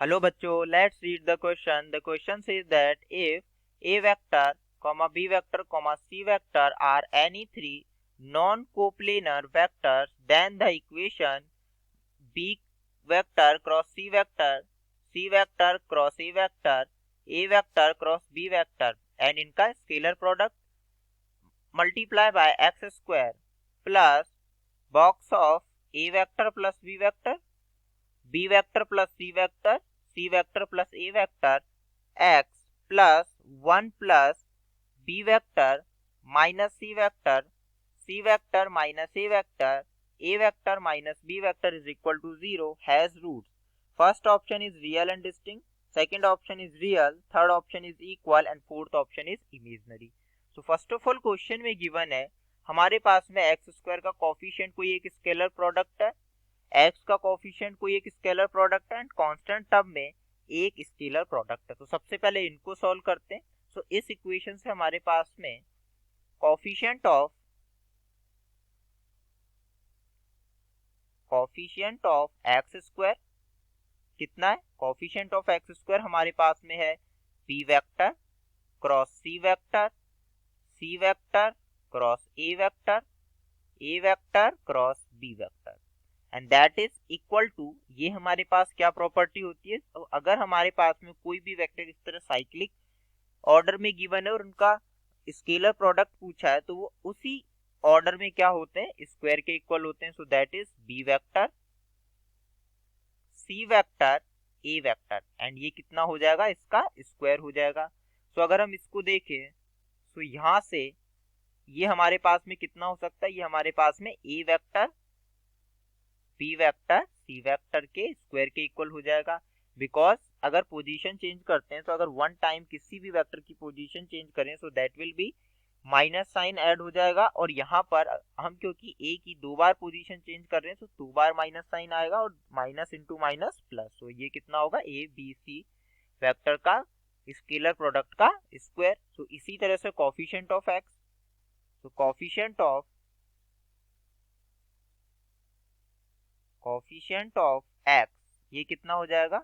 Hello बच्चों, let's read the question. The question says that if a vector, comma b vector, comma c vector are any three non-coplanar vectors, then the equation b vector cross c vector cross a vector cross b vector and इनका scalar product multiply by x square plus box of a vector plus b vector plus c vector plus a vector x plus 1 plus b vector minus c vector minus a vector minus b vector is equal to 0 has roots. First option is real and distinct, second option is real, third option is equal and fourth option is imaginary. So first of all question में given है हमारे पास में x square का coefficient कोई एक scalar product है, x का कोफिशिएंट कोई एक स्केलर प्रोडक्ट है एंड कांस्टेंट टर्म में एक स्केलर प्रोडक्ट है. तो सबसे पहले इनको सॉल्व करते हैं. सो इस इक्वेशन से हमारे पास में कोफिशिएंट ऑफ एक्स स्क्वायर कितना है. कोफिशिएंट ऑफ एक्स स्क्वायर हमारे पास में है B vector cross C vector cross A vector cross B vector and that is equal to, ये हमारे पास क्या प्रॉपर्टी होती है. तो अगर हमारे पास में कोई भी वेक्टर इस तरह साइक्लिक ऑर्डर में गिवन है और उनका स्केलर प्रोडक्ट पूछा है तो वो उसी ऑर्डर में क्या होते हैं, स्क्वायर के इक्वल होते हैं. So that is B vector C vector A vector and ये कितना हो जाएगा, इसका स्क्वायर हो जाएगा. सो अगर हम इसको देखें तो यहां से ये हमारे पास में कितना हो सकता है, ये हमारे पास में A vector B vector C vector के स्क्वायर के इक्वल हो जाएगा. बिकॉज अगर पोजीशन चेंज करते हैं तो अगर वन टाइम किसी भी वेक्टर की पोजीशन चेंज करें so that will be minus sign add हो जाएगा और यहाँ पर हम क्योंकि ए की दो बार पोजीशन चेंज कर रहे हैं तो दो बार माइनस साइन आएगा और माइनस इंटू माइनस प्लस. तो ये कितना होगा, ए बी सी वेक्टर का स्केलर प्रोडक्ट का स्क्वायर. तो इसी तरह से कोफिशिएंट ऑफ एक्स, तो कोफिशिएंट ऑफ एक्स ये कितना हो जाएगा,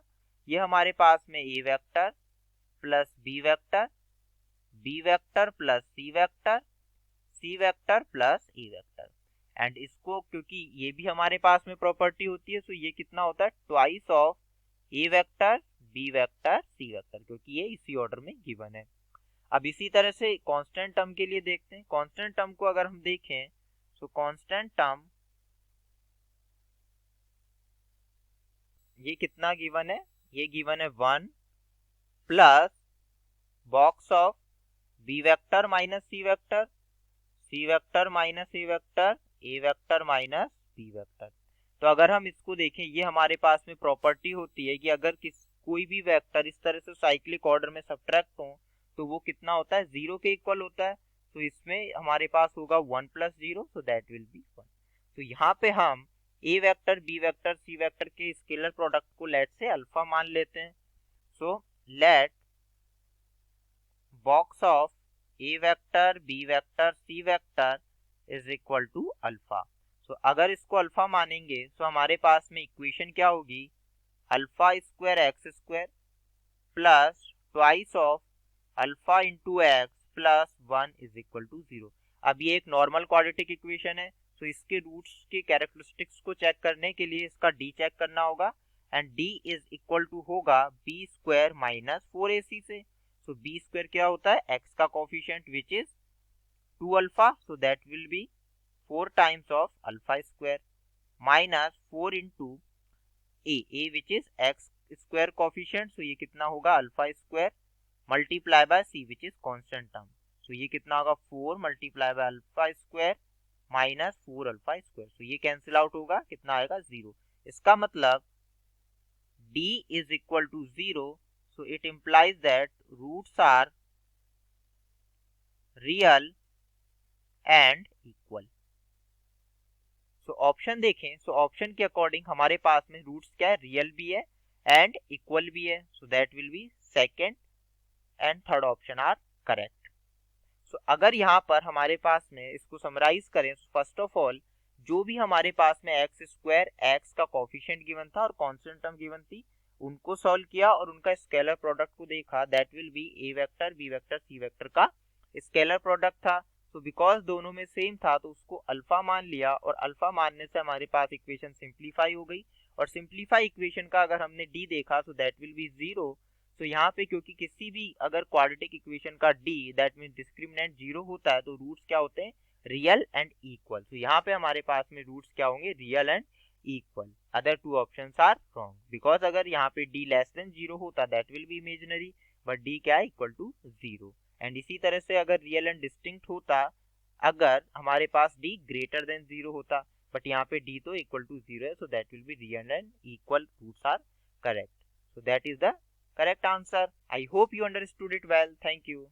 ये हमारे पास में A vector plus B vector plus C vector plus A vector and इसको क्योंकि ये भी हमारे पास में प्रॉपर्टी होती है तो ये कितना होता है twice of A vector B vector C vector, क्योंकि ये इसी ऑर्डर में गिवन है. अब इसी तरह से कांस्टेंट टर्म के लिए देखते हैं. कांस्टेंट टर्म को अगर हम देखें तो कांस्टेंट टर्म ये कितना गिवन है, ये गिवन है 1 plus box of B vector minus C vector minus A vector minus B vector. तो अगर हम इसको देखें ये हमारे पास में प्रॉपर्टी होती है कि अगर कोई भी वेक्टर इस तरह से साइक्लिक ऑर्डर में सब्ट्रैक्ट हो तो वो कितना होता है, जीरो के इक्वल होता है. तो इसमें हमारे पास होगा 1 plus zero, so that will be 1. तो यहाँ पे हम A vector B vector C vector के स्केलर प्रोडक्ट को लेट से अल्फा मान लेते हैं. So let box of A vector B vector C vector is equal to alpha. So अगर इसको अल्फा मानेंगे तो हमारे पास में इक्वेशन क्या होगी, alpha square X square plus twice of alpha into X plus 1 is equal to 0. अब ये एक नॉर्मल क्वाड्रेटिक इक्वेशन है तो इसके रूट्स के कैरेक्टरिस्टिक्स को चेक करने के लिए इसका डी चेक करना होगा and D is equal to होगा बी स्क्वायर माइनस 4ac से. सो बी स्क्वायर क्या होता है, एक्स का coefficient which is 2 alpha, so that will be 4 times of alpha square minus 4 into A which is x square coefficient. So ये कितना होगा alpha square multiply by C which is constant term. So ये कितना होगा 4 multiply by alpha square minus 4 alpha square. So ये cancel out होगा, कितना आएगा 0. इसका मतलब d is equal to 0, so it implies that roots are real and equal. so option देखें, so ऑप्शन के अकॉर्डिंग हमारे पास में रूट्स क्या है, रियल भी है एंड इक्वल भी है. so that will be second and third option are correct. so अगर यहाँ पर हमारे पास में इसको समराइज करें, फर्स्ट ऑफ ऑल जो भी हमारे पास में एक्स स्क्वायर एक्स का कोफिशिएंट गिवन था और कांस्टेंट टर्म गिवन थी उनको सॉल्व किया और उनका स्केलर प्रोडक्ट को देखा, that will be A vector B vector C vector का स्केलर प्रोडक्ट था। तो बिकॉज दोनों में सेम था तो उसको अल्फा मान लिया, और अल्फा मानने से हमारे पास इक्वेशन सिंप्लीफाई हो गई, और सिंप्लीफाई इक्वेशन का अगर हमने डी देखा तो दैट विल बी 0। तो यहाँ पे क्योंकि किसी भी अगर क्वाड्रेटिक इक्वेशन का डी दैट मीन डिस्क्रिमिनेंट 0 होता है तो रूट्स क्या होते हैं, रियल एंड इक्वल। तो यहाँ पे हमारे पास में रूट्स क्या होंगे, real and equal. Other two options are wrong, because अगर यहाँ पे डी लेस देन 0 होता that will be imaginary, but D क्या है, इक्वल टू 0। एंड इसी तरह से अगर रियल एंड डिस्टिंक्ट होता अगर हमारे पास डी ग्रेटर देन 0 होता, बट यहाँ पे डी तो इक्वल टू 0 है, so that will be real and equal roots are correct. So that is the correct answer. I hope you understood it well. Thank you.